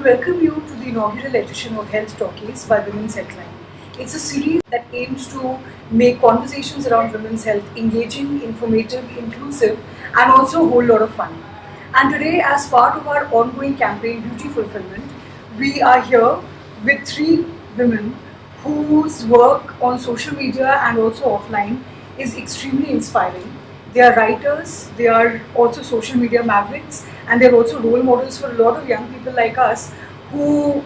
will welcome you to the inaugural edition of Health Talkies by Women's Healthline. It's a series that aims to make conversations around women's health engaging, informative, inclusive, and also a whole lot of fun. And today, as part of our ongoing campaign Beauty Fulfillment, we are here with three women whose work on social media and also offline is extremely inspiring. They are writers, they are also social media mavericks, and they're also role models for a lot of young people like us who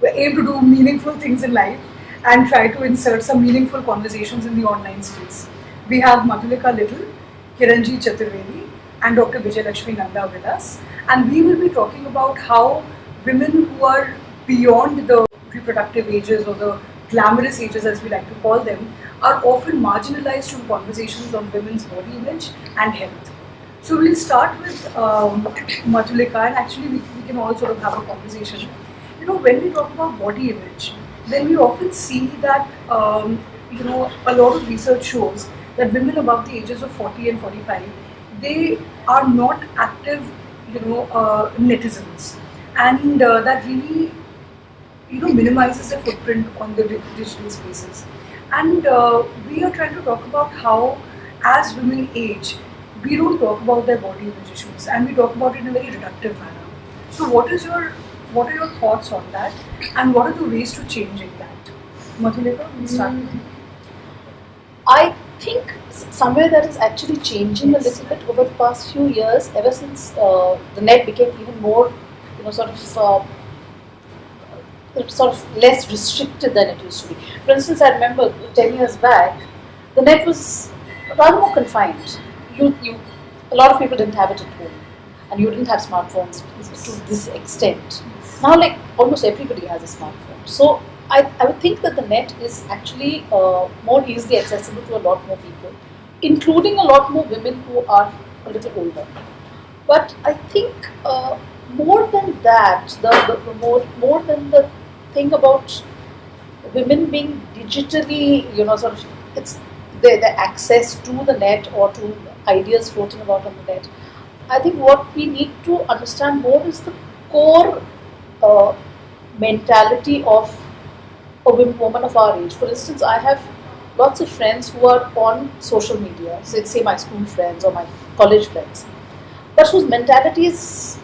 aim to do meaningful things in life and try to insert some meaningful conversations in the online space. We have Madhulika Liddle, Kiranjeet Chaturvedi, and Dr. Bijayalaxmi Nanda with us, and we will be talking about how women who are beyond the reproductive ages or the glamorous ages, as we like to call them, are often marginalized from conversations on women's body image and health. So we'll start with Madhulika, and actually we can all sort of have a conversation. You know, when we talk about body image, then we often see that a lot of research shows that women above the ages of 40 and 45, they are not active, netizens, and that really minimizes the footprint on the digital spaces. And we are trying to talk about how, as women age, we don't talk about their body image issues, and we talk about it in a very reductive manner. So, what are your thoughts on that, and what are the ways to changing that? Madhulika, we'll start with you. I think somewhere that is actually changing a little bit over the past few years, ever since the net became even more, sort of less restricted than it used to be. For instance, I remember 10 years back, the net was rather more confined. A lot of people didn't have it at home, and you didn't have smartphones to this extent. Now, like almost everybody has a smartphone. So I would think that the net is actually more easily accessible to a lot more people, including a lot more women who are a little older. But I think more than that, more than the thing about women being digitally, it's the access to the net or to ideas floating about on the net. I think what we need to understand more is the core mentality of a woman of our age. For instance, I have lots of friends who are on social media, say my school friends or my college friends, but whose mentality is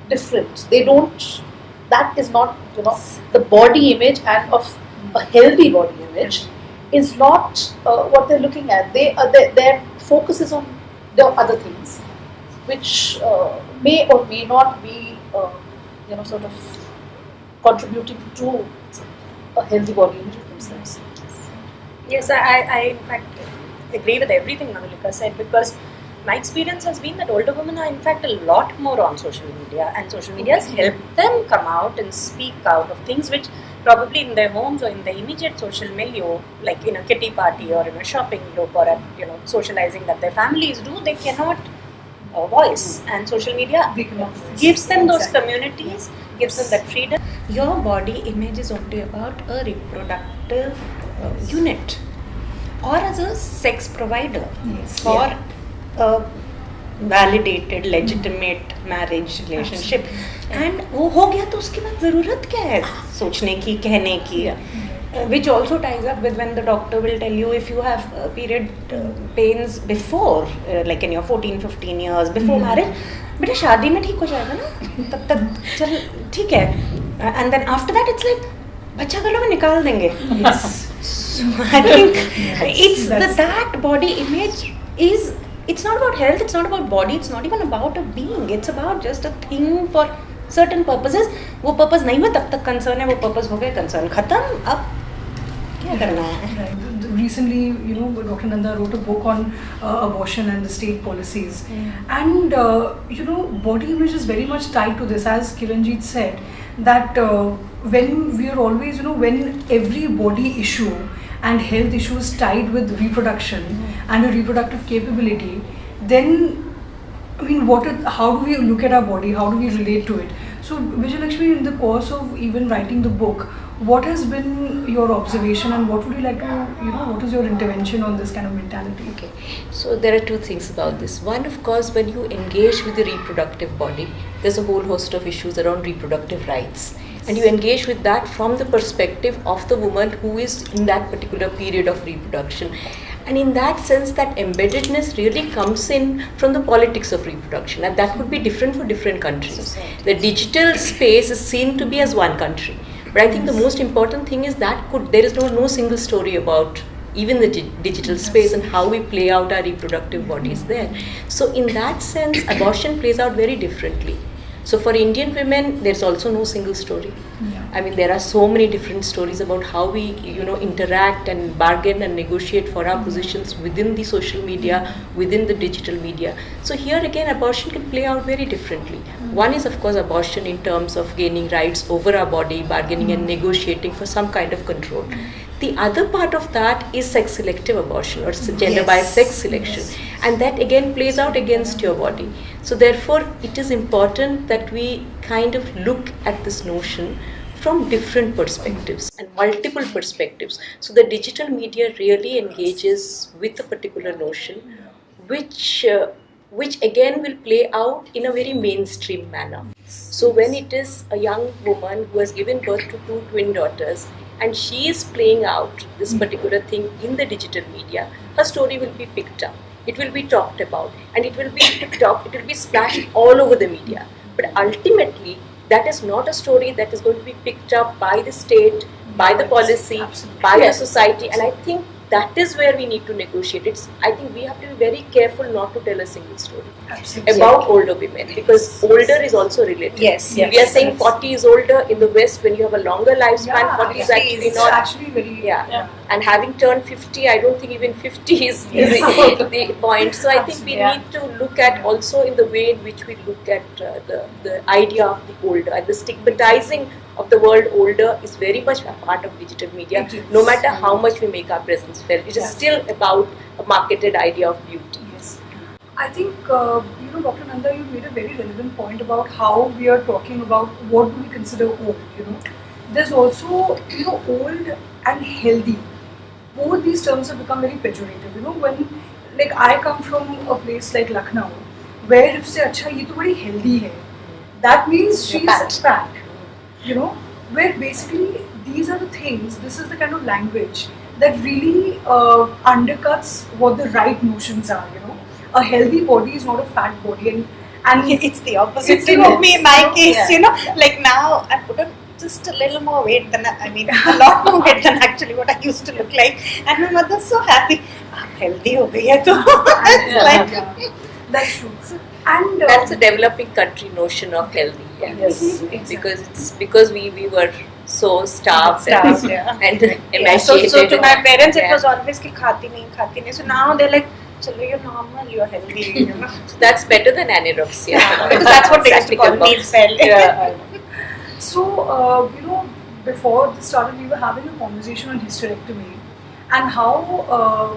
different. That is not, the body image and of a healthy body image is not what they're looking at. Their focus is on the other things, which may or may not be, sort of contributing to a healthy body image of themselves. Yes, I in fact agree with everything Madhulika said, because my experience has been that older women are in fact a lot more on social media, and social media has helped them come out and speak out of things which probably in their homes or in their immediate social milieu, like in a kitty party or in a shopping group or at socializing that their families do, they cannot voice. And social media gives them those communities, gives them that freedom. Your body image is only about a reproductive unit or as a sex provider for a validated, legitimate marriage relationship. And वो हो गया तो उसके बाद ज़रूरत क्या है सोचने की, कहने की? Which also ties up with when the doctor will tell you if you have period pains before, like in your 14-15 years before marriage, बेटा शादी में ठीक हो जाएगा ना, तब तक चल ठीक है. And then after that it's like बच्चा कर लो मैं निकाल देंगे. So I think it's that body image is. It's not about health, it's not about body, it's not even about a being. It's about just a thing for certain purposes. वो purpose नहीं हुआ तब तक concern है, वो purpose हो गया concern खत्म. अब क्या करना है? Recently, Dr. Nanda wrote a book on abortion and the state policies. And, body image is very much tied to this. As Kiranjeet said, that when we are always, when every body issue and health issues tied with reproduction and a reproductive capability, then, how do we look at our body? How do we relate to it? So, Bijayalaxmi, in the course of even writing the book, What has been your observation, and what would you like to, what is your intervention on this kind of mentality? Okay, so there are two things about this. One, of course, when you engage with the reproductive body, there's a whole host of issues around reproductive rights. And you engage with that from the perspective of the woman who is in that particular period of reproduction. And in that sense, that embeddedness really comes in from the politics of reproduction. And that could be different for different countries. The digital space is seen to be as one country. But I think the most important thing is that there is no single story about even the digital space and how we play out our reproductive bodies there. So in that sense, abortion plays out very differently. So for Indian women, there's also no single story. Yeah. I mean, there are so many different stories about how we, interact and bargain and negotiate for our positions within the social media, within the digital media. So here again, abortion can play out very differently. One is, of course, abortion in terms of gaining rights over our body, bargaining and negotiating for some kind of control. The other part of that is sex-selective abortion or gender-biased sex selection. And that again plays out against your body. So therefore, it is important that we kind of look at this notion from different perspectives and multiple perspectives. So the digital media really engages with a particular notion, which again will play out in a very mainstream manner. So when it is a young woman who has given birth to 2 twin daughters, and she is playing out this particular thing in the digital media, her story will be picked up. It will be talked about, and it will be splashed all over the media. But ultimately, that is not a story that is going to be picked up by the state, by the policy, by the society. And I think that is where we need to negotiate. I think we have to be very careful not to tell a single story about older women, because older is also relative. Yes. We are saying 40 is older. In the West, when you have a longer lifespan, 40 is actually not. Actually very. And having turned 50, I don't think even 50 is the point. So I think we need to look at also in the way in which we look at the idea of the older, and the stigmatizing of the word older is very much a part of digital media. No matter how much we make our presence felt, it is still about a marketed idea of beauty. Yes. I think, Dr. Nanda, you made a very relevant point about how we are talking about what do we consider old, There's also, old and healthy. Both these terms have become very pejorative, when, like, I come from a place like Lucknow, where if say, acha, ye to very healthy hai, that means she is fat. Where basically these are the things, this is the kind of language that really undercuts what the right notions are, A healthy body is not a fat body, and it's the opposite of me in my case, like now I put on just a little more weight than, a lot more weight than actually what I used to look like, and my mother's so happy, I'm healthy ho gaya to. That's true. And that's a developing country notion of healthy. Yes, because we were so starved and emaciated. So to my parents it was always ki khati nahi. So now they're like, chalo, you're normal, you're healthy. So that's better than anorexia. Because that's what they used to call me. So before this started, we were having a conversation on hysterectomy and how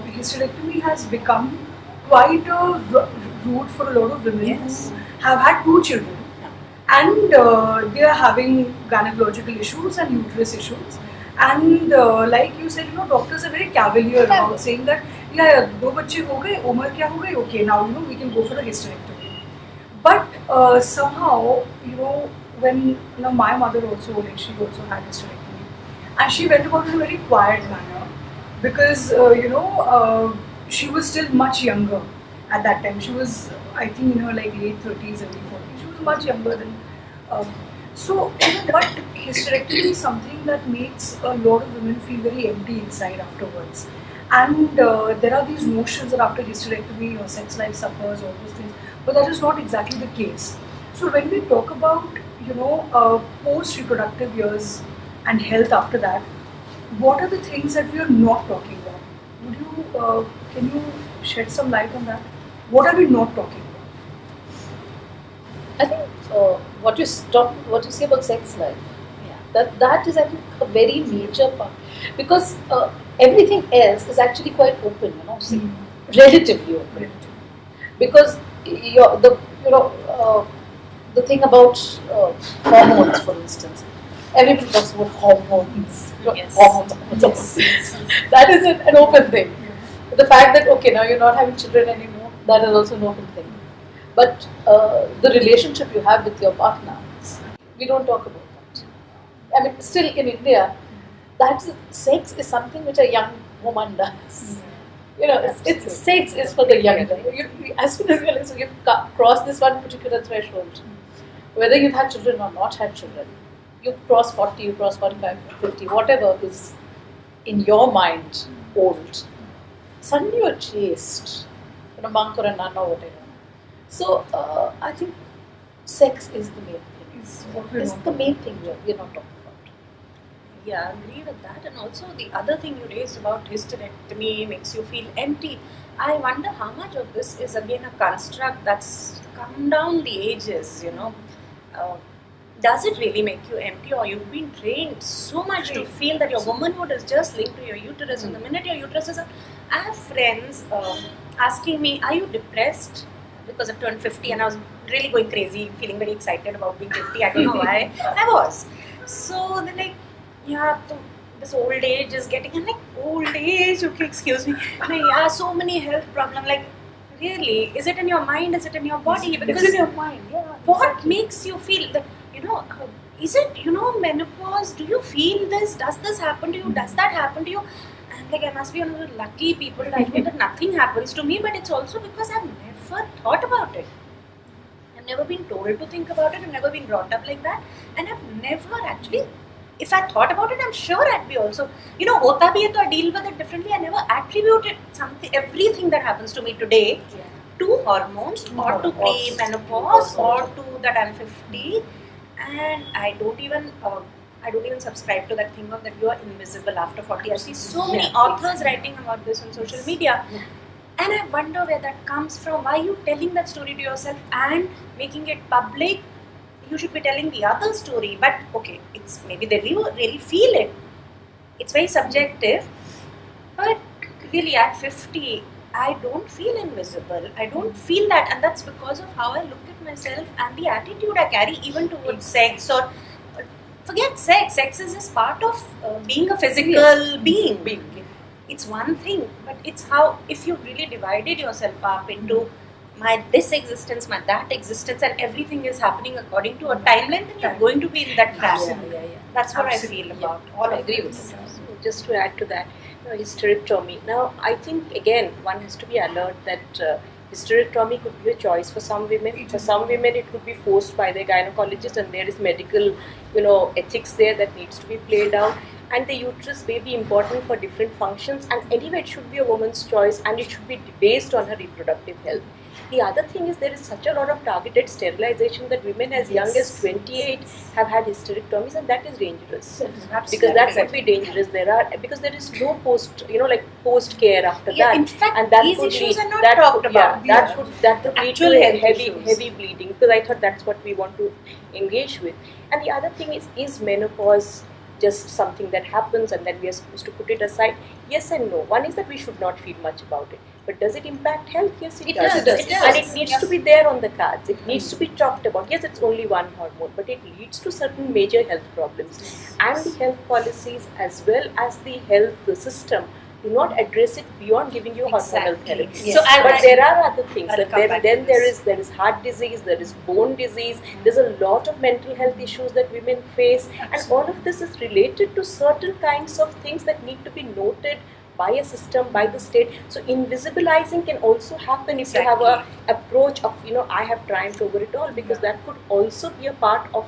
hysterectomy has become quite a route for a lot of women who have had 2 children. And they are having gynecological issues and uterus issues. And like you said, doctors are very cavalier about saying that, 2 bachche ho gaye, umar kya ho gayi, okay, now, we can go for a hysterectomy. But somehow, when my mother also, she also had hysterectomy. And she went about it in a very quiet manner because, she was still much younger at that time. She was, I think, in her late 30s, early 40s. She was much younger than. But hysterectomy is something that makes a lot of women feel very empty inside afterwards. And there are these notions that after hysterectomy your sex life suffers, all those things. But that is not exactly the case. So when we talk about, post-reproductive years and health after that, what are the things that we are not talking about? Can you shed some light on that? What are we not talking about? I think what you say about sex life, that is I think a very major part, because everything else is actually quite open, relatively open. Because the thing about hormones, for instance, Everybody talks about hormones. Yes. Hormones. That is an open thing. The fact that, okay, now you're not having children anymore, that is also an open thing. But the relationship you have with your partner, we don't talk about that. I mean, still in India, sex is something which a young woman does. You know, it's sex is for the younger. As soon as you've crossed this one particular threshold, whether you've had children or not had children, you cross 40, you cross 45, 50, whatever is in your mind old, suddenly you're chaste, a monk or a nun or whatever. So I think sex is the main thing. It's the main thing we're not talking about. Yeah, I agree with that. And also the other thing you raised about hysterectomy makes you feel empty. I wonder how much of this is again a construct that's come down the ages, Does it really make you empty, or you've been trained so much to feel that your womanhood is just linked to your uterus, and the minute your uterus is up? I have friends asking me, are you depressed? Because I've turned 50 and I was really going crazy, feeling very excited about being 50. I don't know why. I was. So they're like, yeah, this old age is getting, I'm like, old age? Okay, excuse me. Like, yeah, so many health problems. Like, really? Is it in your mind? Is it in your body? Because it's in your mind, yeah. What makes you feel that, is it, menopause? Do you feel this? Does this happen to you? Does that happen to you? And like, I must be one of the lucky people that nothing happens to me, but it's also because I've never thought about it. I've never been told to think about it. I've never been brought up like that. And I've never actually, if I thought about it, I'm sure I'd be also, hota bhi hai to I deal with it differently. I never attributed everything that happens to me today to hormones or to pre-menopause or to that I'm 50. And I don't even subscribe to that thing of that you are invisible after 40. I see so many authors writing about this on social media. And I wonder where that comes from. Why are you telling that story to yourself and making it public? You should be telling the other story. But okay, it's maybe they really feel it. It's very subjective. But really at 50, I don't feel invisible. I don't feel that. And that's because of how I look at myself and the attitude I carry even towards sex. Or forget sex. Sex is just part of being a physical being. It's one thing, but it's how, if you really divided yourself up into my this existence, my that existence, and everything is happening according to a timeline, then you're going to be in that trap. That's what I feel about all of this. So just to add to that, hysterectomy. Now, I think again, one has to be alert that hysterectomy could be a choice for some women. For some women, it could be forced by their gynecologist, and there is medical, ethics there that needs to be played out. And the uterus may be important for different functions, and anyway, it should be a woman's choice, and it should be based on her reproductive health. The other thing is there is such a lot of targeted sterilization that women as young as 28 have had hysterectomies, and that is dangerous. Because that would be dangerous. Because there is no post care after that. In fact, and that these could issues lead, are not talked about. That could lead Actual to health heavy bleeding. Because I thought that's what we want to engage with. And the other thing is menopause just something that happens and then we are supposed to put it aside? Yes and no. One is that we should not feel much about it. But does it impact health? Yes, it does. It does. And it needs to be there on the cards. It needs to be talked about. Yes, it's only one hormone, but it leads to certain major health problems. And the health policies as well as the health system do not address it beyond giving you hormonal therapy. Yes. But there are other things. There is heart disease, there is bone disease, there's a lot of mental health issues that women face, and all of this is related to certain kinds of things that need to be noted by a system, by the state. So invisibilizing can also happen if you have a approach of, I have triumphed over it all, because that could also be a part of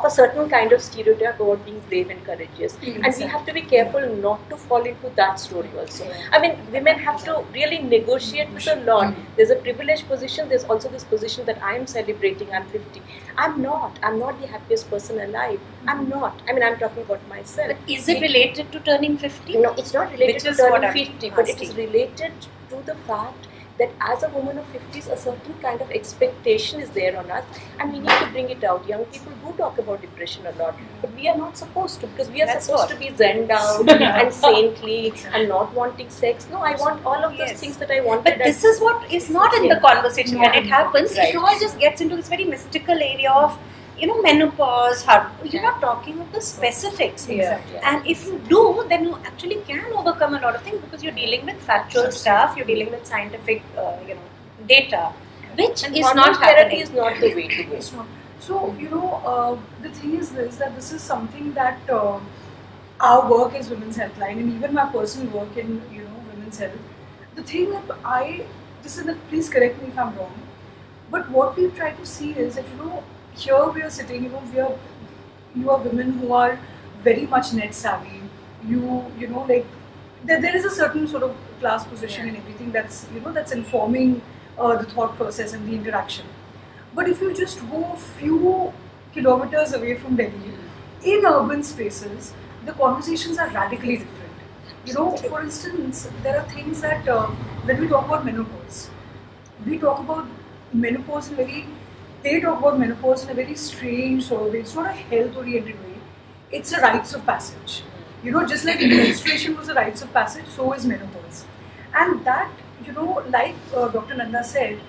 a certain kind of stereotype about being brave and courageous. And we have to be careful not to fall into that story also. I mean, women have to really negotiate with a lot. There's a privileged position, there's also this position that I am celebrating, I'm 50. I'm not the happiest person alive. I'm not. I mean, I'm talking about myself. But is it related to turning 50? No, it's not related to turning 50, but it is related to the fact that as a woman of 50s, a certain kind of expectation is there on us, and we need to bring it out. Young people do talk about depression a lot, but we are not supposed to, because we are supposed to be zen down and saintly and not wanting sex. No, I want all of those things that I wanted. But this is what is not in the conversation when it happens. It all just gets into this very mystical area of menopause, how you're not talking of the specifics. Exactly. And if you do, then you actually can overcome a lot of things because you're dealing with factual stuff, you're dealing with scientific, data, which And is hormone not therapy happening. is not the way to go. It's not. So, the thing is this is something that our work as Women's Healthline and even my personal work in, women's health, the thing that please correct me if I'm wrong, but what we try to see is that, here we are sitting, you are women who are very much net savvy, there is a certain sort of class position and everything that's informing the thought process and the interaction. But if you just go a few kilometers away from Delhi, in urban spaces, the conversations are radically different. For instance, there are things that when we talk about menopause, we talk about menopause they talk about menopause in a very strange sort of way. It's not a health-oriented way. It's a rites of passage. Just like menstruation was a rites of passage, so is menopause. And that, like Dr. Nanda said,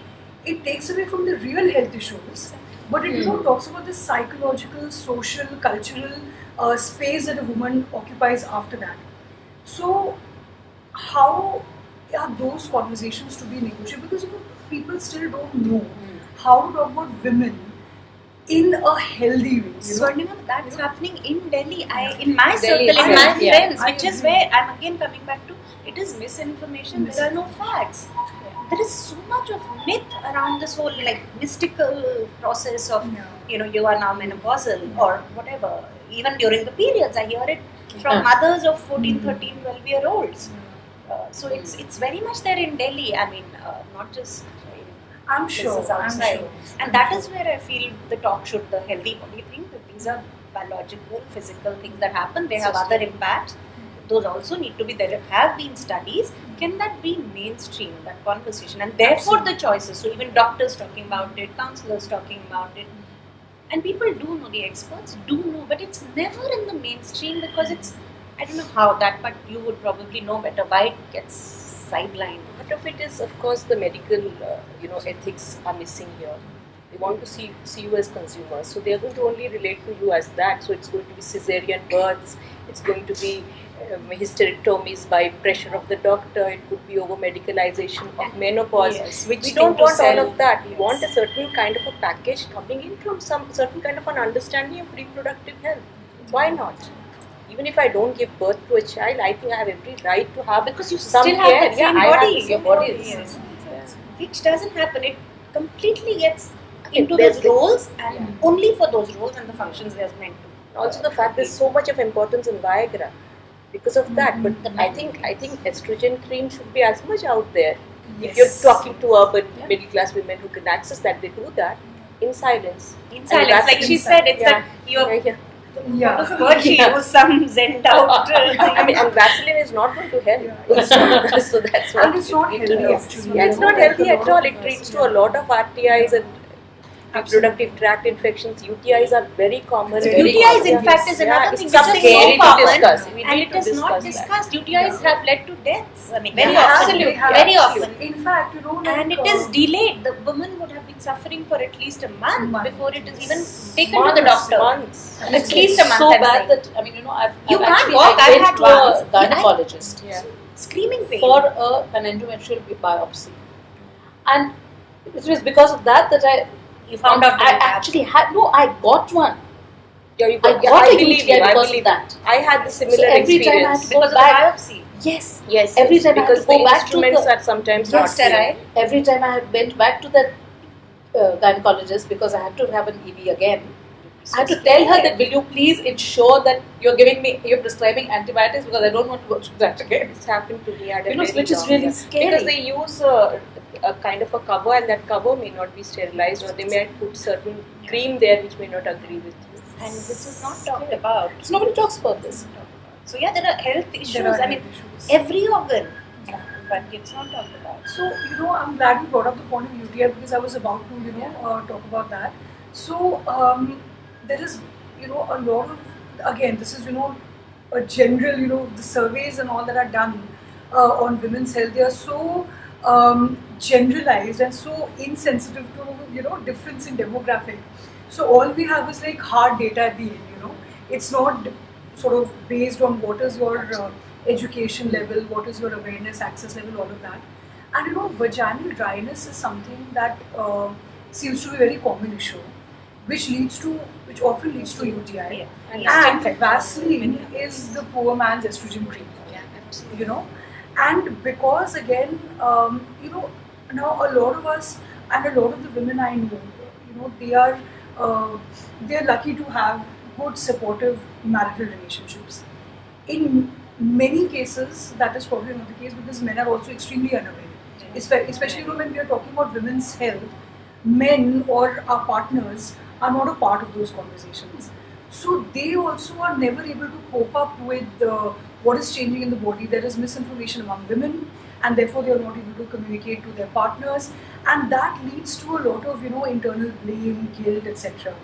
it takes away from the real health issues, but it talks about the psychological, social, cultural space that a woman occupies after that. So, how are those conversations to be negotiated? Because people still don't know how to talk about women in a healthy way. Swarnima, that's happening in Delhi. In my Delhi circle, in my itself, yeah. friends, which is where I'm again coming back to, it is misinformation. There are no facts. There is so much of myth around this whole mystical process of you are now menopausal or whatever. Even during the periods, I hear it from mothers of 14, 13, 12-year-olds. So it's very much there in Delhi. I mean, not just. I'm sure. Outside. And that is where I feel the talk should, the healthy body thing, that these are biological, physical things that happen. They have other impacts. Those also need to be, there have been studies. Can that be mainstream, that conversation? And therefore the choices. So even doctors talking about it, counselors talking about it. And people do know, the experts do know, but it's never in the mainstream because it's, I don't know how that, but you would probably know better why it gets sidelined. Part of it is, of course, the medical, ethics are missing here. They want to see you as consumers, so they are going to only relate to you as that. So it's going to be cesarean births, it's going to be hysterectomies by pressure of the doctor, it could be over medicalization of menopause. Yes, We don't want all of that. We want a certain kind of a package coming in from some certain kind of an understanding of reproductive health. Why not? Even if I don't give birth to a child, I think I have every right to have because you some still care. have that same I have body. the same Your body is Yes. which doesn't happen. It completely gets into There's those roles and only for those roles and the functions they're meant to. Also, the fact there's so much of importance in Viagra because of that. But I think estrogen cream should be as much out there. If you're talking to urban middle class women who can access that, they do that in silence. In silence, like she said, it's that you're. What was the word she used? Some zened out. I mean, and Vaseline is not going to help. So that's what. And it's not healthy actually. Yeah, it's not healthy at all. It leads to a lot of RTIs and reproductive tract infections. UTIs are very common. UTIs, in fact, is another thing which is something so we need to common, discuss. We and need it to is not discuss discussed. UTIs have led to deaths. I mean, very Yeah, often. absolutely. Very often. In fact, And it is delayed. The woman would have been suffering for at least a month before it is even taken to the doctor. Months. At least a month. So I'm bad saying. that, I've You can't actually walk. I I've went had to a once. gynecologist Screaming pain. for an endometrial biopsy. And it was because of that You found out I actually had, I got one. Yeah, you I got, got I a believe UTI you. I because believe of that. I had the similar So every time I had experience. to go because of the back. biopsy. Yes. Yes, Every time I had because to go the back to instruments the are sometimes not sterile. Every time I went back to the gynecologist because I had to have an ED again. I had to tell her that, will you please ensure that you're prescribing antibiotics because I don't want to go through that again. It's happened to me at a Which very is long really time. scary. Because they use a kind of a cover, and that cover may not be sterilized, or they may put certain cream there which may not agree with you. And this is not talked about. So nobody talks about this. So there are health issues. There are I mean, health issues. every organ, but it's not talked about. So, I'm glad you brought up the point of UTI because I was about to, talk about that. So, there is, a lot of, again, this is, a general, the surveys and all that are done on women's health, they are so generalized and so insensitive to, difference in demographic. So all we have is like hard data at the end, It's not sort of based on what is your education level, what is your awareness, access level, all of that. And vaginal dryness is something that seems to be a very common issue, which often leads to UTI. And Vaseline is the poor man's estrogen cream. And because again, now a lot of us and a lot of the women I know, they are lucky to have good supportive marital relationships. In many cases, that is probably not the case because men are also extremely unaware. Especially when we are talking about women's health, men or our partners are not a part of those conversations. So they also are never able to cope up with what is changing in the body. There is misinformation among women, and therefore they are not able to communicate to their partners, and that leads to a lot of internal blame, guilt, etc.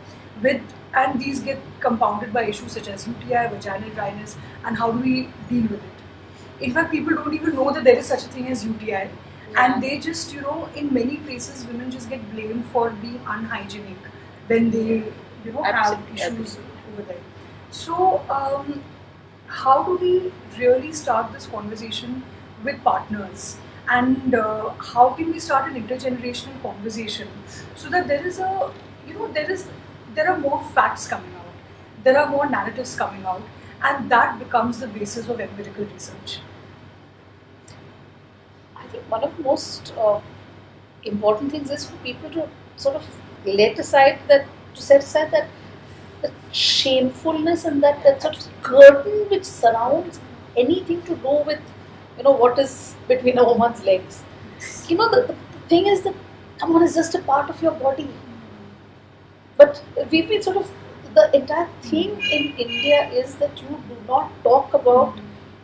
And these get compounded by issues such as UTI, vaginal dryness, and how do we deal with it? In fact, people don't even know that there is such a thing as UTI, and they just in many places women just get blamed for being unhygienic when they have issues over there. So how do we really start this conversation with partners, and how can we start an intergenerational conversation so that there are more facts coming out, there are more narratives coming out, and that becomes the basis of empirical research? I think one of the most important things is for people to sort of set aside that the shamefulness and that sort of curtain which surrounds anything to do with what is between a woman's legs. The thing is that, come on, it's just a part of your body. But we've been sort of, the entire thing in India is that you do not talk about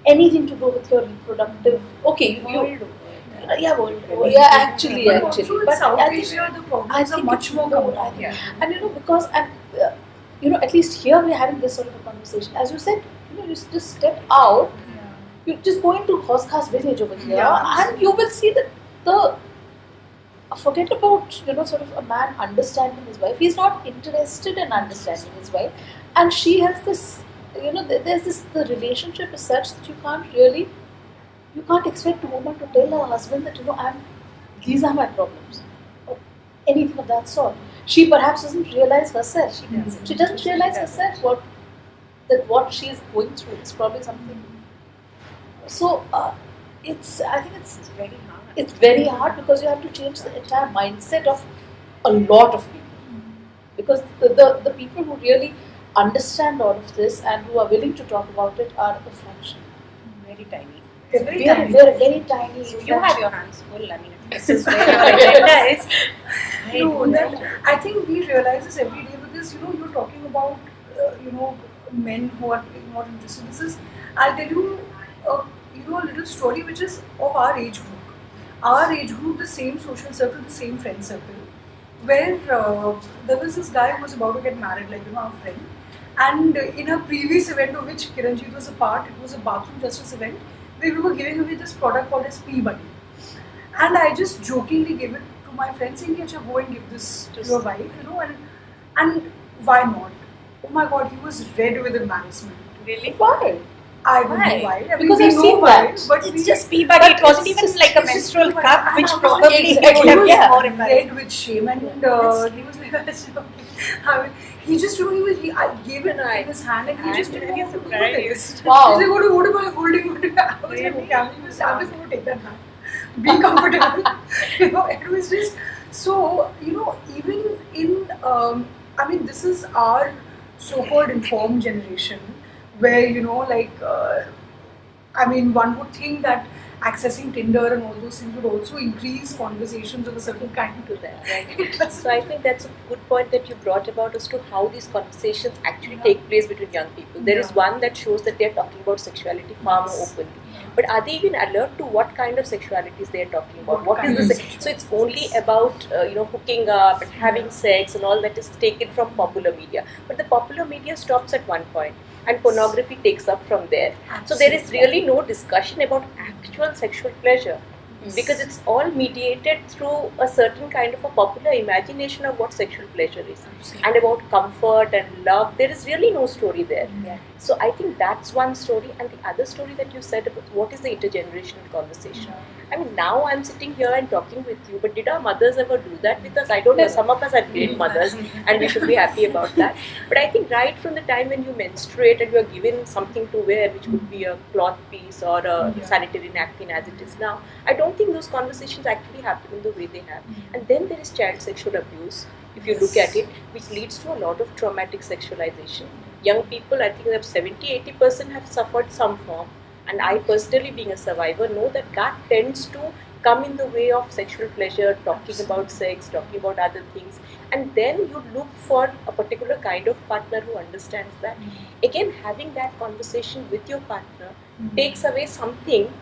anything to do with your reproductive. Okay, actually. Also in But South I think, Asia, the problems are much more common. And because at least here we're having this sort of a conversation. As you said, you just step out. You just go into Khas village over here, and you will see that forget about sort of a man understanding his wife. He's not interested in understanding his wife, and she has this. There's this. The relationship is such that you can't expect a woman to tell her husband that these are my problems, or anything of that sort. She perhaps doesn't realize herself. She doesn't realize herself what she is going through. It's probably something. So I think it's very hard. It's very hard because you have to change the entire mindset of a lot of people. Because the people who really understand all of this and who are willing to talk about it are a fraction. Very tiny. They're very tiny. You have your hands full. I mean, this is where your agenda is. I think we realize this every day because you're talking about men who are not interested. I'll tell you a little story which is of our age group. Our age group, the same social circle, the same friend circle, where there was this guy who was about to get married, our friend. And in a previous event of which Kiranjeet was a part, it was a bathroom justice event, where we were giving away this product called as P-Buddy. And I just jokingly gave it to my friend saying, go and give this to your wife, and why not? Oh my God, he was red with embarrassment. Really? Why? I don't know why. I mean, because I've seen that. But it's just P-Buddy. It wasn't even like a menstrual cup, which probably he was red with shame, and he was like, he just I gave it in his hand, and he just didn't know what to do with it. Wow. He's like, what am I holding? I was like, okay, I'm just going to take that now. Be comfortable. It was just so. Even in this is our so-called informed generation. Where one would think that accessing Tinder and all those things would also increase conversations of a certain kind to that. Right. So I think that's a good point that you brought about as to how these conversations actually take place between young people. There is one that shows that they're talking about sexuality far more openly. But are they even alert to what kind of sexualities they are talking about? What is the so it's only about hooking up and having sex and all that is taken from popular media. But the popular media stops at one point. And pornography takes up from there. Absolutely. So there is really no discussion about actual sexual pleasure. because it's all mediated through a certain kind of a popular imagination of what sexual pleasure is. And about comfort and love, there is really no story there. So I think that's one story. And the other story that you said about what is the intergenerational conversation. I mean, now I'm sitting here and talking with you, but did our mothers ever do that with us? I don't know. Some of us are great mothers and we should be happy about that. But I think right from the time when you menstruate and you are given something to wear, which could be a cloth piece or a sanitary napkin as it is now, I don't think those conversations actually happen in the way they have. And then there is child sexual abuse, if you look at it, which leads to a lot of traumatic sexualization. Young people, I think that 70-80% have suffered some form. And I personally, being a survivor, know that that tends to come in the way of sexual pleasure, talking about sex, talking about other things. And then you look for a particular kind of partner who understands that. Again, having that conversation with your partner takes away something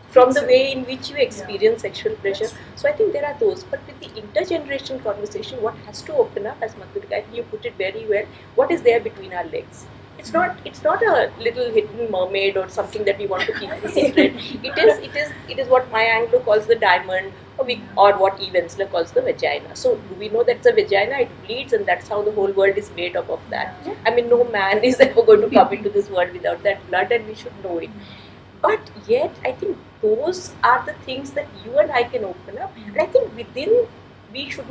from the way in which you experience sexual pleasure. So I think there are those. But with the intergenerational conversation, what has to open up, as Madhulika, I think you put it very well, what is there between our legs? It's not a little hidden mermaid or something that we want to keep a secret. It is what Maya Angelou calls the diamond, or what Eve Ensler calls the vagina. So do we know that's a vagina? It bleeds, and that's how the whole world is made up of that. I mean, no man is ever going to come into this world without that blood, and we should know it. But yet, I think those are the things that you and I can open up. And I think within, we should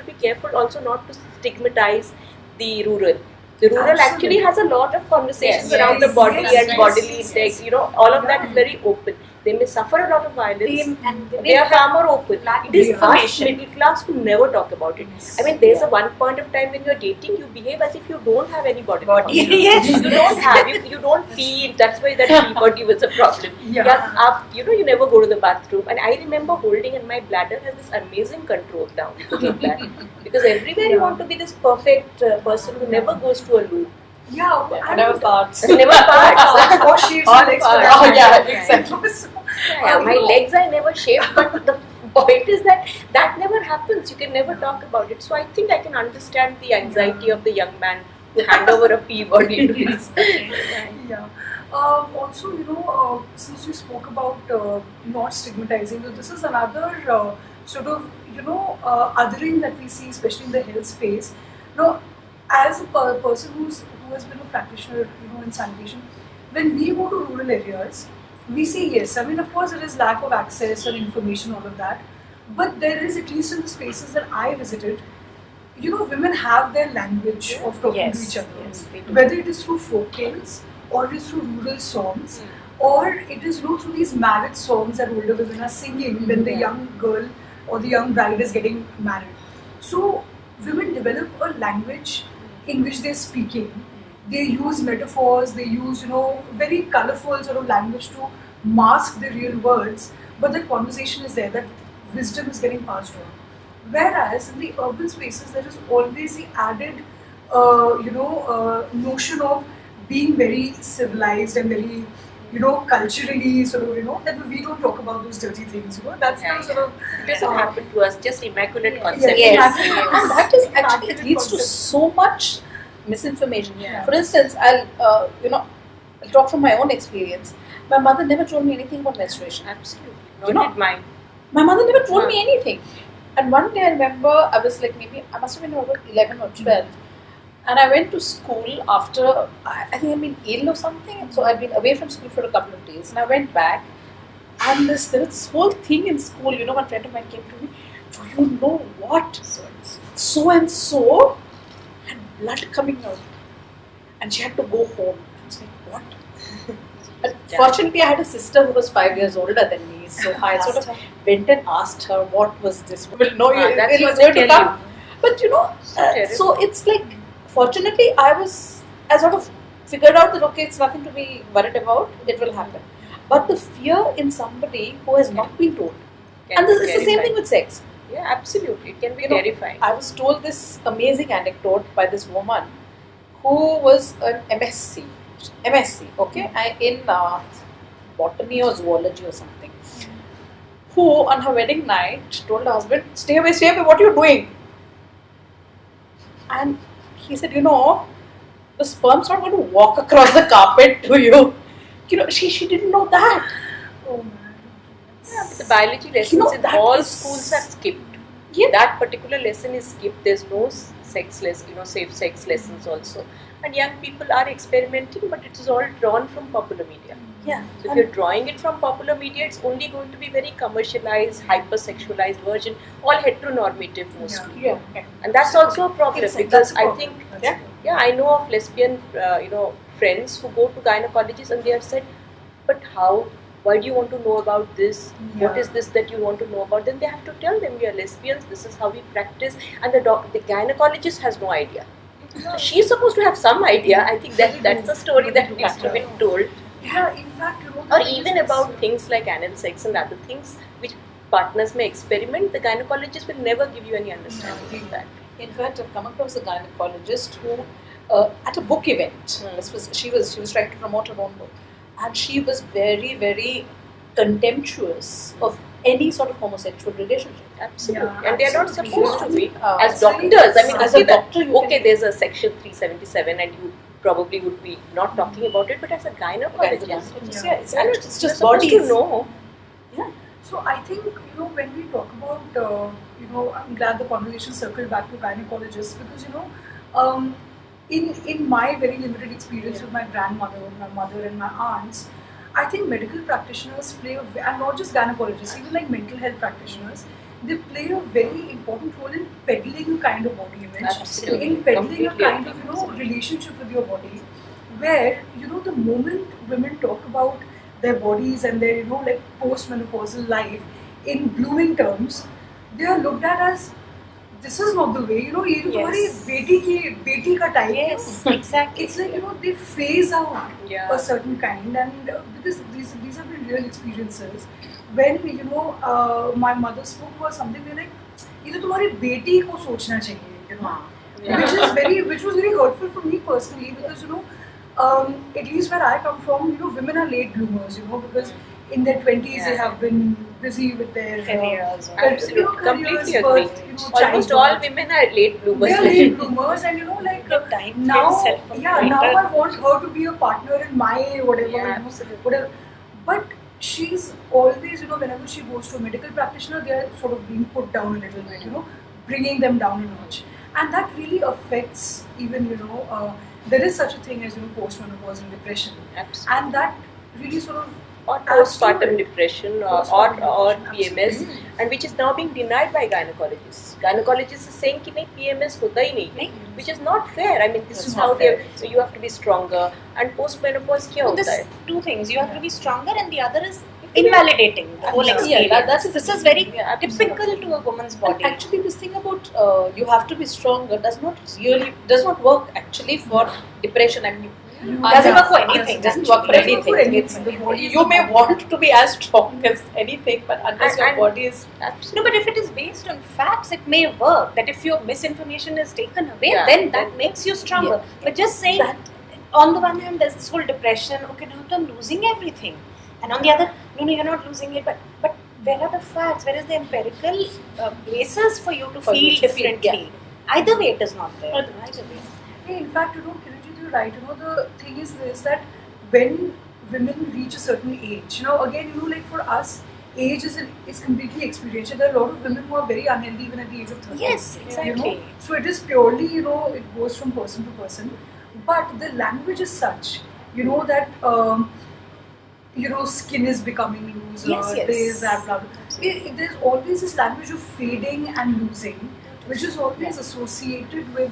be careful also not to stigmatize the rural. The rural actually has a lot of conversations around the body and bodily intake. You know, all of that is very open. They may suffer a lot of violence. They are far more open. It is us middle class who never talk about it. I mean, there's a one point of time when you're dating, you behave as if you don't have any body. You don't have. You don't pee. That's why that pee body was a problem. You never go to the bathroom. And I remember holding, and my bladder has this amazing control down because of that. Because everywhere you want to be this perfect person who never goes to a loo. Never farts. Never farts. Or shaves your legs for that. Exactly. My legs are never shaved, but the point is that never happens. You can never talk about it. So I think I can understand the anxiety of the young man to hand over a pee body to his. Also, since you spoke about not stigmatizing, this is another sort of, othering that we see, especially in the health space. As a person who has been a practitioner, in sanitation, when we go to rural areas, we say yes. I mean, of course, there is lack of access or information, all of that. But there is, at least in the spaces that I visited, women have their language of talking to each other. Whether it is through folk tales, or it is through rural songs, or it is through these marriage songs that older women are singing when the young girl or the young bride is getting married. So women develop a language in which they're speaking. They use metaphors, they use, very colorful sort of language to mask the real words, but that conversation is there, that wisdom is getting passed on. Whereas in the urban spaces, there is always the added, notion of being very civilized and very, culturally sort of, that we don't talk about those dirty things, That's the sort of... It doesn't happen to us, just immaculate concept. And that is actually, it leads to so much misinformation. For instance, I'll talk from my own experience. My mother never told me anything about menstruation. Absolutely. Nor did mine. My mother never told me anything. And one day I remember, I was like, maybe, I must have been about 11 or 12. And I went to school after, I think I'd been ill or something. So I'd been away from school for a couple of days. And I went back. And there was this whole thing in school, one friend of mine came to me, do you know what? So and so had blood coming out. And she had to go home. I was like, what? And fortunately, I had a sister who was 5 years older than me. So I sort of went and asked her, what was this? Well, no, it was going to come. But so it's like, fortunately, I sort of figured out that, okay, it's nothing to be worried about, it will happen. But the fear in somebody who has not been told. And it's the same thing with sex. Yeah, absolutely. It can be terrifying. I was told this amazing anecdote by this woman who was an MSc, okay, in botany or zoology or something, who on her wedding night told her husband, stay away, what are you doing? And he said, the sperm's not going to walk across the carpet to you. She didn't know that. Oh man. Yeah, but the biology lessons in that all is- schools are skipped. Yeah. That particular lesson is skipped. There's no safe sex lessons also. And young people are experimenting, but it is all drawn from popular media. Yeah. So if you're drawing it from popular media, it's only going to be very commercialized, hypersexualized version, all heteronormative mostly. Yeah. And that's also a problem Exactly. because That's a I problem. think, That's Yeah. I know of lesbian, friends who go to gynecologists and they have said, but how? Why do you want to know about this? What Yeah. is this that you want to know about? Then they have to tell them we are lesbians. This is how we practice, and the gynecologist has no idea. So she's supposed to have some idea. I think that's a story that needs to be told. Yeah, in fact, Or even about things like anal sex and other things which partners may experiment, the gynecologist will never give you any understanding of that. In fact, I've come across a gynecologist who, at a book event, she was trying to promote her own book, and she was very, very contemptuous of any sort of homosexual relationship. Absolutely. Yeah, And they are not absolutely. supposed to be. As Absolutely. doctors, I mean, As a okay, doctor, you okay, can- there's a section 377 and you probably would be not talking about it, but as a gynecologist, Yeah, it's you're just supposed to bodies. know. So I think, when we talk about, I'm glad the conversation circled back to gynecologists because, in my very limited experience with my grandmother, my mother and my aunts, I think medical practitioners play and not just gynecologists, even like mental health practitioners, they play a very important role in peddling a kind of body image, Absolutely. in peddling a Completely kind agree. of, relationship with your body, where, the moment women talk about their bodies and their, like post-menopausal life in blooming terms, they are looked at as, this is not the way, ये तो तुम्हारी बेटी का type है. Yes, exactly. It's like, they phase out Yeah. a certain kind, and because these have been real experiences. When, my mother spoke about something, they're like, ये तो तुम्हारी बेटी को सोचना चाहिए, Yeah. which was very hurtful for me personally because, at least where I come from, women are late bloomers, because in their 20s they Yeah. have been busy with their Careers. Absolutely. careers, Completely birth, agree. Almost childbirth. all women are late bloomers. They are late bloomers, and Get time for now, yourself a now better- I want her to be a partner in my whatever, Yeah, absolutely. whatever. But she's always, whenever she goes to a medical practitioner, they are sort of being put down a little bit, bringing them down a notch, and that really affects even, there is such a thing as postmenopausal depression, Absolutely. and that really sort of Or adds to postpartum it. depression or Postpartum depression, PMS, and which is now being denied by gynecologists. Gynecologists are saying कि नहीं PMS होता ही नहीं, which is not fair. I mean, this It's is not how fair. so you have to be stronger. And postmenopause क्या So होता this है? two things. You have to be stronger, and the other is invalidating the whole Yeah, experience. that's this is very Yeah, typical to a woman's And body. actually, this thing about you have to be stronger does not work actually for depression. I mean, Doesn't work for anything. Doesn't work for Doesn't work for anything. anything. The body is You the may body. want to be as strong as anything, but unless your And- body is No, but if it is based on facts, it may work. That if your misinformation is taken away, Yeah. then that makes you stronger. But just saying that on the one hand, there's this whole depression. Okay, now I'm losing everything, and on the other, no, you're not losing it. But where are the facts? Where is the empirical basis for you to For feel you to feel, differently? Either way, it is not there. Either way. Yeah, in fact, Kiranjeet, you're right. The thing is this, that when women reach a certain age, again, like for us, age is completely experiential. There are a lot of women who are very unhealthy even at the age of 30. Yes, exactly. So it is purely, it goes from person to person. But the language is such, that, skin is becoming loose, Yes. this, that, blah, blah. There's always this language of fading and losing, which is always associated with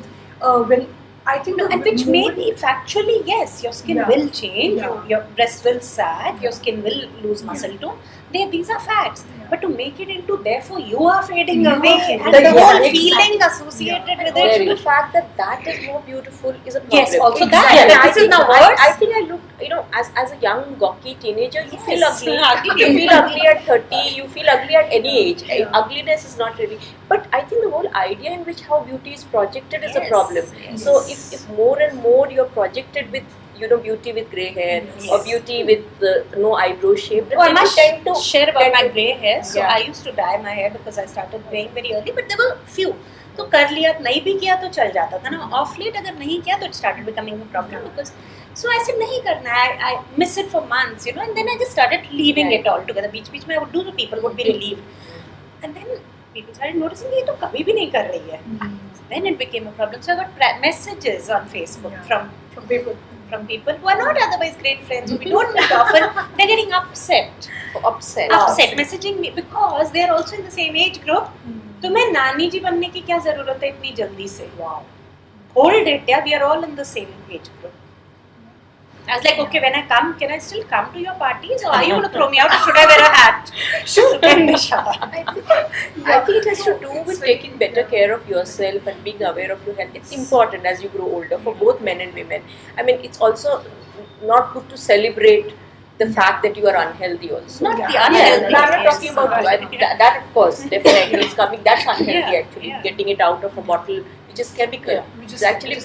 when I think No, the and which may moment- be factually, yes, your skin Yeah. will change, Yeah. your breast will sag, your skin will lose muscle tone. These are facts. Yeah. But to make it into therefore you are fading You are away fading and the away. whole Yeah, feeling exactly. associated with Also, it. the fact that is more beautiful is a problem. Yes, also that. Exactly. That I this is think now so. worse. I think I looked, as a young gawky teenager, you feel Yes. ugly. You feel ugly at 30. You feel ugly at any age. Yeah. Ugliness is not really. But I think the whole idea in which how beauty is projected is a Yes. problem. Yes. So if more and more you're projected with beauty with grey hair Yes. or beauty with no eyebrow shape, then Oh, I people must tend to share about tend my to- grey hair. So Yeah. I used to dye my hair because I started graying very early, but there were few. तो कर लिया, नहीं भी किया तो चल जाता था ना. Off late अगर नहीं किया तो it started becoming a problem because So I said, nahi karna, I miss it for months, you know, and then I just started leaving it altogether. Beach mein I would do, the people would be relieved. And then people started noticing, ye to kabhi bhi nahi kar rahi hai. Then it became a problem. So I got messages on Facebook from people who are not otherwise great friends, who we don't meet often. They're getting upset, messaging me because they are also in the same age group. तुम्हें नानी जी बनने की क्या जरूरत है इतनी जल्दी से? Wow. Hold it, yeah, we are all in the same age group. I was like, okay, when I come, can I still come to your parties, or are you going to throw me out, or should I wear a hat? I think it has to do with taking better care of yourself and being aware of your health. It's important as you grow older for both men and women. I mean, it's also not good to celebrate the fact that you are unhealthy also. Not the unhealthy. I'm not talking about that of course, definitely is coming. That's unhealthy actually. Getting it out of a bottle, which is chemical. Which is actually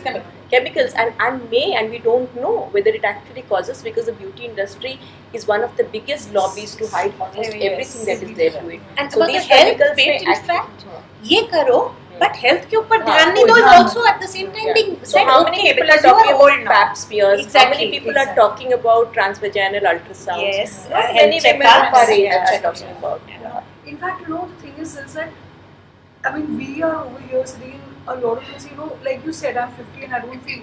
chemicals and we don't know whether it actually causes, because the beauty industry is one of the biggest lobbies to hide almost everything that is there to it. And so these chemicals in fact, ye karo, but health ke upar dhyan nahi do is also at the same time being said. So how many people are talking about pap smears? How many people are talking about transvaginal ultrasounds? Yes, many women of our age are talking about. In fact, you know, the thing is that, I mean, we are over here sitting in a lot of places, you know, like you said, I'm 50 and I don't feel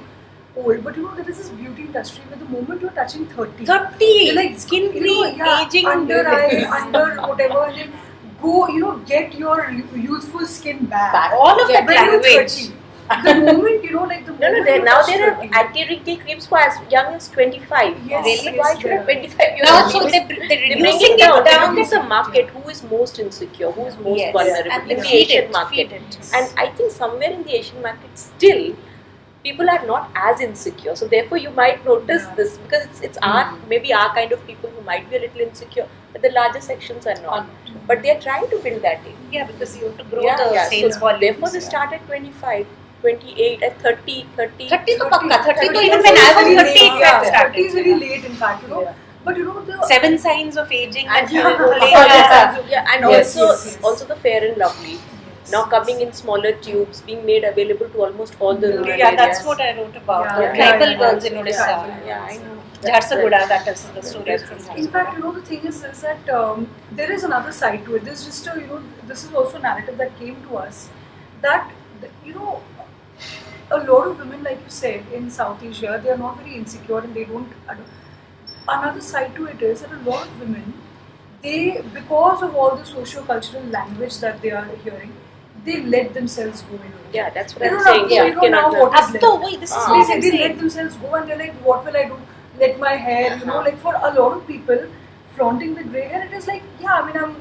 old, but you know, there is this beauty industry where the moment you're touching 30, you're like skin cream, aging, under eye, under whatever, and then go, you know, get your youthful skin back. All of that language. The moment, you know, like the moment now there are anti-wrinkle creams for as young as 25. Yes, really? Why should a 25 year Now, old? so they're bringing it down. They look at the market, who is most insecure, who is most vulnerable and in the Asian market. And I think somewhere in the Asian market still, people are not as insecure. So therefore you might notice this, because it's maybe our kind of people who might be a little insecure, but the larger sections are not. But they are trying to build that in. Yeah, because you have to grow the sales volume. Therefore they start at 25. 28 at 30 to pakka, 30 to even when I was 30 it started. 30 is very late in fact, you know. But you know, the 7 signs of aging and also the Fair and Lovely. Now coming in smaller tubes, being made available to almost all the rural areas. That's what I wrote about. Tribal girls in Odisha. Yeah, I know. Jharsuguda, that is the story. In fact, you know, the thing is that there is another side to it. There's just a, you know, this is also a narrative that came to us that, you know, a lot of women, like you said, in South Asia, they are not very insecure and they don't. Another side to it is that a lot of women, they, because of all the socio-cultural language that they are hearing, they let themselves go in a way. Yeah, that's what I'm saying. So you know now what is left. This is They let themselves go and they're like, what will I do? Let my hair, you know, like for a lot of people, flaunting the grey hair, it is like, yeah, I mean, I'm,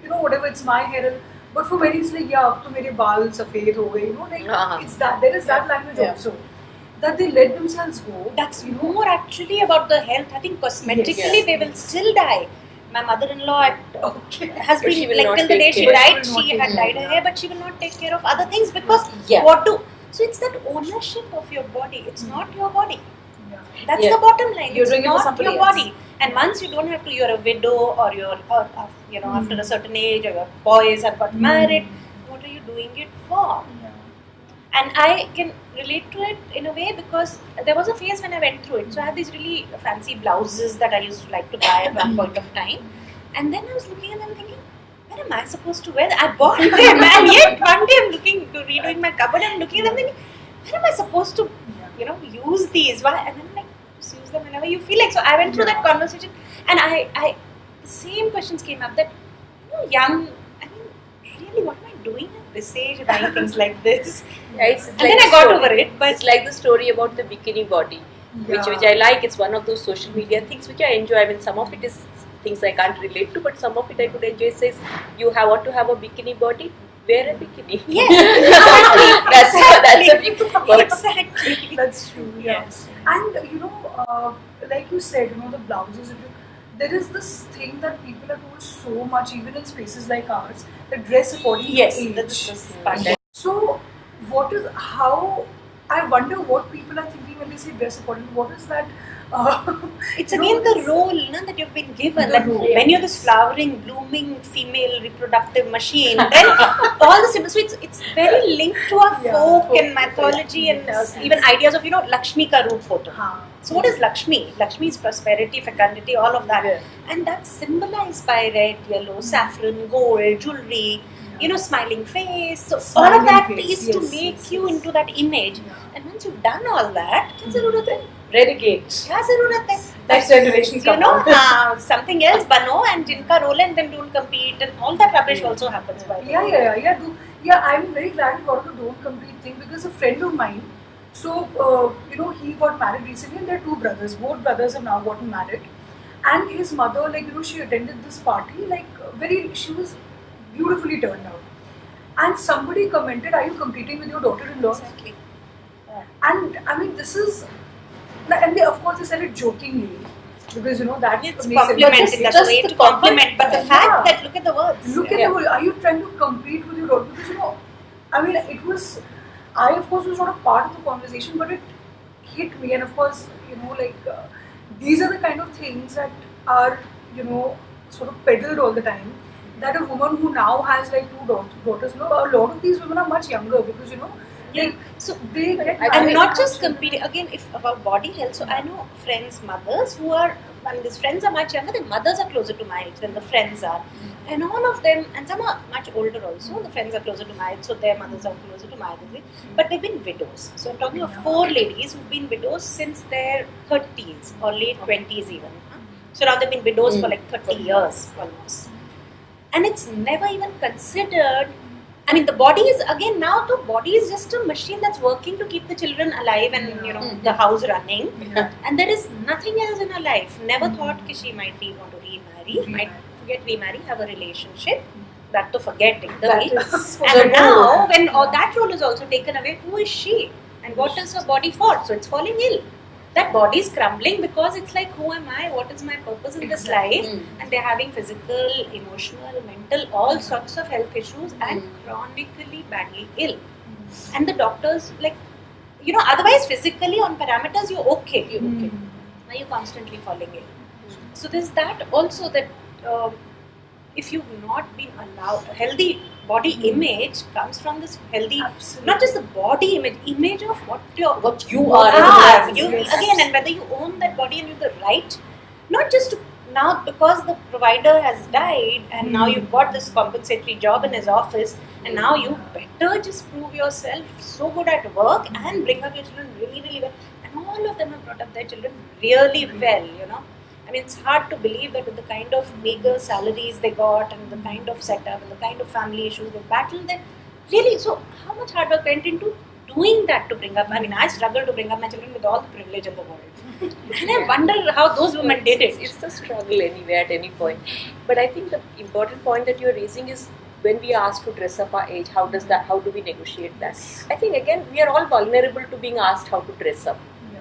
you know, whatever, it's my hair. But for many, it's like, yeah, ab to mere baal safed ho gaye, you know, like, it's that, there is that language also. That they let themselves go. That's more actually about the health. I think cosmetically they will still die. My mother-in-law has been like till the day she died, she had dyed her hair, but she will not take care of other things because what do? So it's that ownership of your body. It's not your body. That's the bottom line. You're it's doing not it for your body. And once you don't have to, you're a widow or you're, you know, after a certain age, or your boys have got married. What are you doing it for? And I can relate to it in a way because there was a phase when I went through it. So I had these really fancy blouses that I used to like to buy at one point of time. And then I was looking at them thinking, where am I supposed to wear them? I bought them and yet one day I'm redoing my cupboard and looking at them thinking, where am I supposed to, you know, use these? Why? And then I'm like, just use them whenever you feel like. So I went through that conversation and I the same questions came up that, you know, young, I mean, really, what am I doing at this age buying things like this? Yeah, it's and like then I got over it. But it's like the story about the bikini body, which I like. It's one of those social media things which I enjoy. I mean, some of it is things I can't relate to, but some of it I could enjoy. It says, you want to have a bikini body? Wear a bikini. Yes, that's a big word. Exactly. That's true, Yes. And you know, like you said, you know, the blouses, there is this thing that people are told so much, even in spaces like ours, that dress according to age. That's So, I wonder what people are thinking when they say dress according to, what is that? It's again the role that you've been given. Like when you're this flowering, blooming female reproductive machine, then all the symbols. So it's very linked to our folk and mythology and even ideas of, you know, Lakshmi ka roop photo. So what is Lakshmi? Lakshmi is prosperity, fecundity, all of that. And that's symbolized by red, yellow, saffron, gold, jewelry, smiling face. So all of that is to make you into that image. And once you've done all that, Renegade. Next generation something else bano and jinka roll and then don't compete and all that rubbish also happens by the way. I'm very glad you got the don't compete thing, because a friend of mine, so he got married recently and there are two brothers. Both brothers have now gotten married, and his mother, she attended this party, she was beautifully turned out, and somebody commented, "Are you competing with your daughter-in-law?" Exactly. And I mean, this is, and they, of course, they said it jokingly, because that It's makes complimented, it that's a way to compliment, but the fact that look at the words. Look at the word. Are you trying to compete with your daughter? Because I mean, it was. I of course was not a part of the conversation, but it hit me, and of course, these are the kind of things that are sort of peddled all the time. That a woman who now has two daughters, a lot of these women are much younger, because so they get and not just competing again. If about body health, so I know friends' mothers who are. I mean, these friends are much younger. Their mothers are closer to my age than the friends are, and all of them, and some are much older also. The friends are closer to my age, so their mothers are closer to my age. But they've been widows. So I'm talking of 4 ladies who've been widows since their 30s or late 20s even. So now they've been widows for 30 years almost, and it's never even considered. I mean, the body is, again, now the body is just a machine that's working to keep the children alive and, the house running. And there is nothing else in her life. Never thought that she might want to remarry, might get remarry, have a relationship. That to forget entirely. And now, when all that role is also taken away, who is she? And what is her body for? So it's falling ill. That body is crumbling because it's like, who am I? What is my purpose in this life? And they're having physical, emotional, mental, all sorts of health issues and chronically badly ill. And the doctors, otherwise physically on parameters, you're okay. Now you're constantly falling ill. So there's that also, that if you've not been allowed, healthy body image comes from this healthy, not just the body image of what you are as a person. Again, and whether you own that body and you have the right, not just to, now because the provider has died and now you've got this compensatory job in his office, and now you better just prove yourself so good at work and bring up your children really, really well. And all of them have brought up their children really well, I mean, it's hard to believe that with the kind of meager salaries they got and the kind of setup and the kind of family issues they battled, then really, so how much hard work went into doing that to bring up? I mean, I struggle to bring up my children with all the privilege in the world. And I wonder how those women did it. It's a struggle anyway at any point. But I think the important point that you're raising is, when we are asked to dress up our age, how do we negotiate that? I think again, we are all vulnerable to being asked how to dress up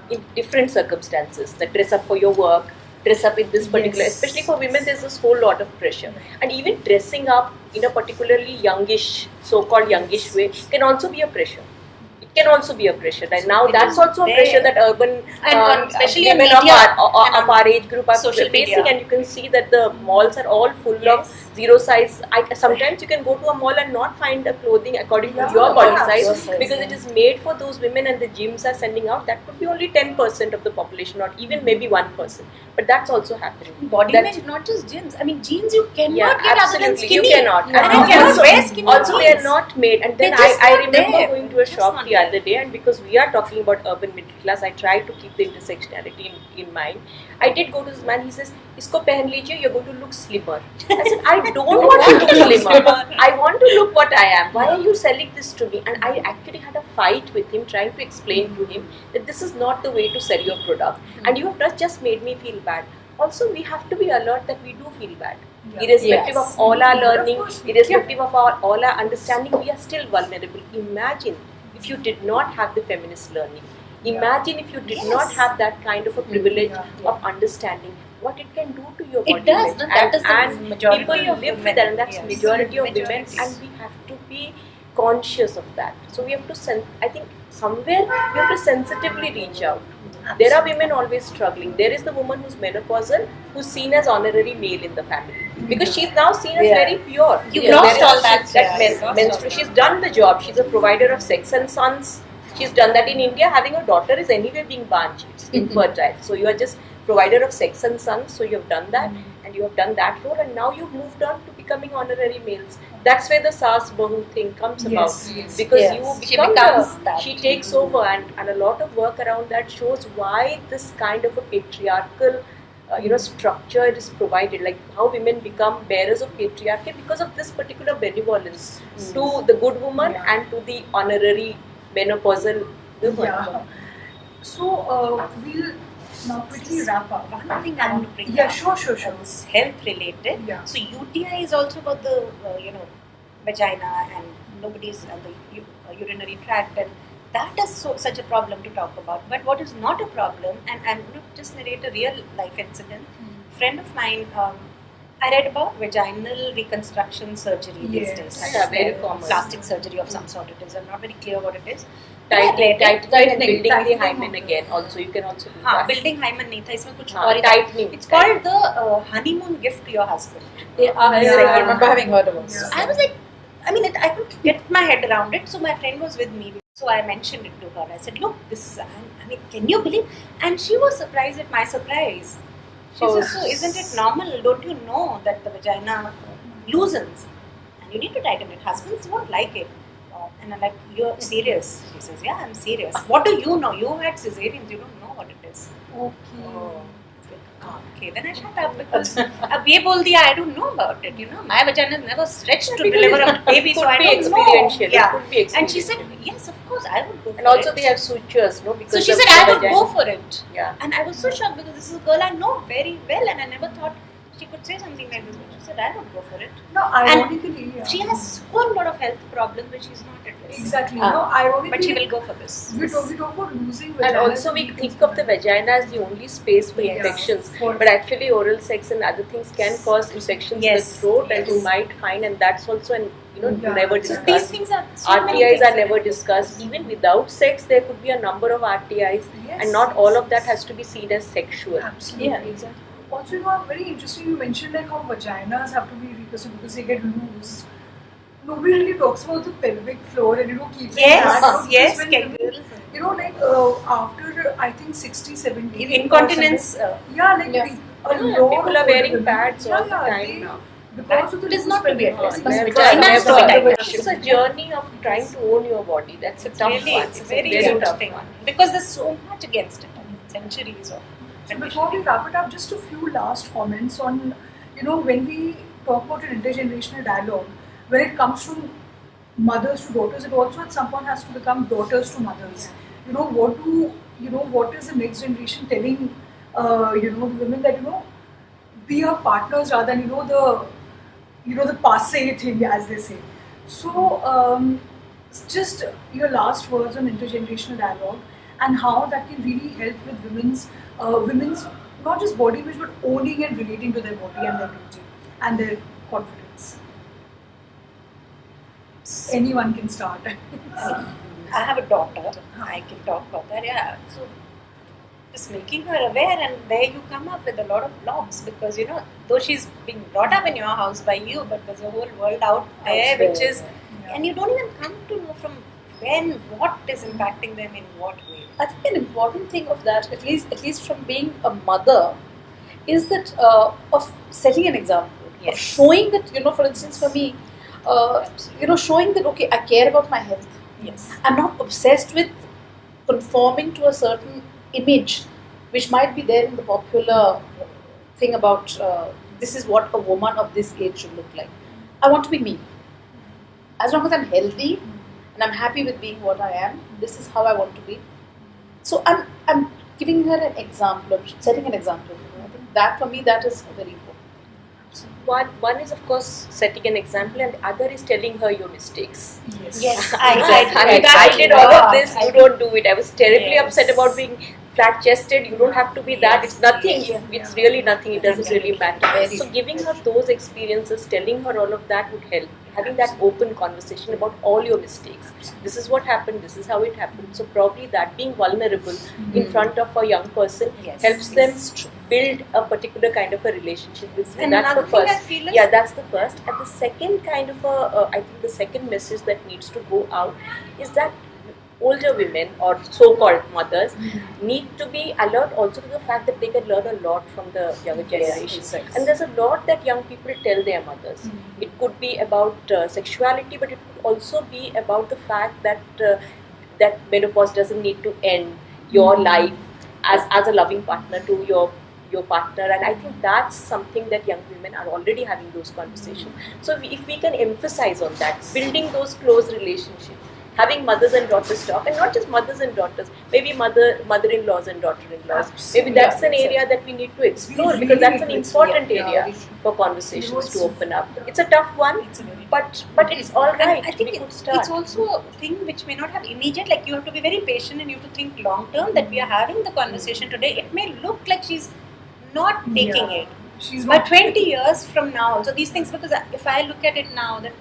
in different circumstances. That dress up for your work, dress up in this particular, especially for women, there's this whole lot of pressure. And even dressing up in a particularly youngish, so-called youngish way can also be a pressure. It can also be a pressure. And now that's also a pressure that urban especially women of our age group are facing. And you can see that the malls are all full of zero size. Sometimes you can go to a mall and not find the clothing according to your body size, because it is made for those women, and the gyms are sending out. That could be only 10% of the population, or even maybe 1%. But that's also happening. Body image, not just jeans. I mean, jeans you cannot get other than skinny. You cannot. And you cannot wear skinny also, jeans. they are not made. And then I remember going to a shop the other day, and because we are talking about urban middle class, I tried to keep the intersectionality in mind. I did go to this man, he says, "Isko pehen lijiye, you're going to look slimmer." I said, "I don't want to look slimmer. I want to look what I am. Why are you selling this to me?" And I actually had a fight with him, trying to explain to him that this is not the way to sell your product. And you have not just made me feel bad. Also, we have to be alert that we do feel bad. Irrespective of all our learning, irrespective of all our understanding, we are still vulnerable. Imagine if you did not have the feminist learning. Imagine if you did not have that kind of a privilege of understanding what it can do to your body. It does. That is and the majority people of live women. with that, and that's majority of women, Majority. and we have to be conscious of that. So we have to I think somewhere we have to sensitively reach out. There are women always struggling. There is the woman who's menopausal, who's seen as honorary male in the family, because she's now seen as very pure. You've lost all that. Menstruation. She's done the job. She's a provider of sex and sons. She's done that. In India, having a daughter is anyway being banned. It's infertile. So you are just provider of sex and sons. So you have done that, and you have done that role, and now you've moved on to becoming honorary males. That's where the Saas Bahu thing comes about, because you become she takes over, and a lot of work around that shows why this kind of a patriarchal structure is provided, like how women become bearers of patriarchy because of this particular benevolence to the good woman and to the honorary menopausal woman. Yeah. So we'll now quickly wrap up. One thing I want to bring Yeah, up. sure. It's health related. Yeah. So UTI is also about the vagina and nobody's the urinary tract, and that is such a problem to talk about. But what is not a problem, and I'm going to just narrate a real life incident. A friend of mine, I read about vaginal reconstruction surgery these days. Yeah, very common. Plastic surgery of some sort it is. I'm not very clear what it is. Tightening the hymen again. Also, you can also do that. Building hymen नहीं था, इसमें कुछ हाँ, और ही था. tightening. It's called the honeymoon gift to your husband. I remember having heard about it. So I was like, I couldn't get my head around it. So my friend was with me. So I mentioned it to her. I said, look, this, can you believe? And she was surprised at my surprise. She said, so isn't it normal? Don't you know that the vagina loosens? And you need to tighten it. Husbands won't like it. And I'm like, you're serious? She says, yeah, I'm serious. What do you know? You had cesareans. You don't know what it is. Okay, then I shut up because अब ये बोल दिया, I don't know about it. My vagina has never stretched to deliver a baby, so I don't know. Yeah. Could be experiential. And she said, yes, of course, I would go for it. And also they have sutures, no? Because so she said, I would go for it. Yeah. And I was so shocked because this is a girl I know very well, and I never thought she could say something like this. But she said, I would go for it. No, ironically, she has a whole lot of health problems which she's not addressing. Exactly. Ironically, but she will go for this. We talk about losing vagina. And also we think of the vagina as the only space for infections. But actually oral sex and other things can cause infections in the throat, and you might find, and that's also never discussed. These things are RTIs are never discussed. Even without sex, there could be a number of RTIs, and not all of that has to be seen as sexual. Absolutely. Yeah, exactly. Also, very interesting, you mentioned like how vaginas have to be reconstructed because they get loose. Nobody really talks about the pelvic floor and keeping that. Yes. After I think 60, 70 incontinence. People are wearing pads all the time now. Because of the it is not to be addressed. It's a journey of trying to own your body. That's a tough one. It's a very interesting one. Because there's so much against it. Centuries of. So before we wrap it up, just a few last comments on, when we talk about an intergenerational dialogue, when it comes from mothers to daughters, it also at some point has to become daughters to mothers. What is the next generation telling, the women that, be her partners rather than, the passe thing, as they say. So, just your last words on intergenerational dialogue and how that can really help with women's not just body image but owning and relating to their body and their beauty and their confidence. Anyone can start. I have a daughter. I can talk about that. Yeah. So just making her aware, and there you come up with a lot of blocks because though she's being brought up in your house by you, but there's a whole world out there which is, and you don't even come to know from when what is impacting them in what way. I think an important thing of that, at least from being a mother, is that of setting an example, of showing that for instance, for me, showing that okay, I care about my health. Yes, I'm not obsessed with conforming to a certain image, which might be there in the popular thing about this is what a woman of this age should look like. I want to be me. As long as I'm healthy and I'm happy with being what I am, this is how I want to be. So I'm giving her an example, setting an example. I think that for me that is very important. One is of course setting an example, and the other is telling her your mistakes. Yes. I did all of this. You don't do it. I was terribly upset about being flat-chested. You don't have to be that. It's nothing. It's really nothing. It doesn't really matter. So giving her those experiences, telling her all of that would help. Having that open conversation about all your mistakes. This is what happened. This is how it happened. So probably that being vulnerable in front of a young person helps them build a particular kind of a relationship with you. And that's the thing I first. feel is That's the first. And the second kind of I think the second message that needs to go out is that older women or so-called mothers need to be alert also to the fact that they can learn a lot from the younger generation. yes. And there's a lot that young people tell their mothers. It could be about sexuality, but it could also be about the fact that that menopause doesn't need to end your life as a loving partner to your partner, and I think that's something that young women are already having those conversations. So if we can emphasize on that, building those close relationships, having mothers and daughters talk, and not just mothers and daughters, maybe mother-in-laws and daughter-in-laws. Maybe that's an area that we need to explore, because that's an important area for conversations to open up. It's a tough one, but it's all right. I think we could start. it's also a thing which may not have immediate, like you have to be very patient and you have to think long term that we are having the conversation today. It may look like she's not taking it. She's But not 20 years from now, so these things, because if I look at it now, that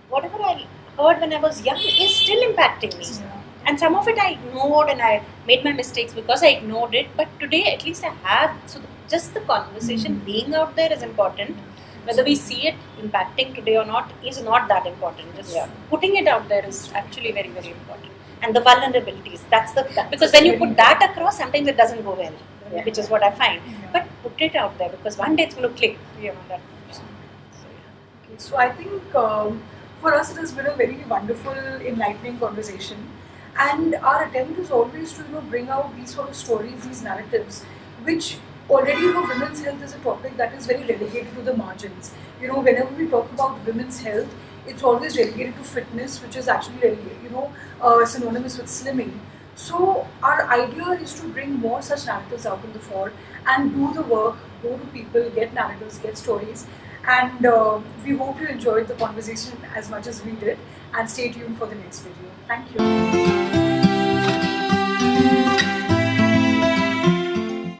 whatever I heard when I was young is still impacting me. And some of it I ignored and I made my mistakes because I ignored it. But today at least I have, so just the conversation being out there is important. Whether we see it impacting today or not is not that important. Just putting it out there is actually very, very important. And the vulnerabilities, because when you put that across, sometimes it doesn't go well, which is what I find. But put it out there, because one day it's going to click. So I think for us it has been a very wonderful, enlightening conversation, and our attempt is always to bring out these sort of stories, these narratives, which already women's health is a topic that is very relegated to the margins. Whenever we talk about women's health, it's always relegated to fitness, which is actually synonymous with slimming. So our idea is to bring more such narratives out in the fore and do the work, go to people, get narratives, get stories. And we hope you enjoyed the conversation as much as we did, and stay tuned for the next video. Thank you.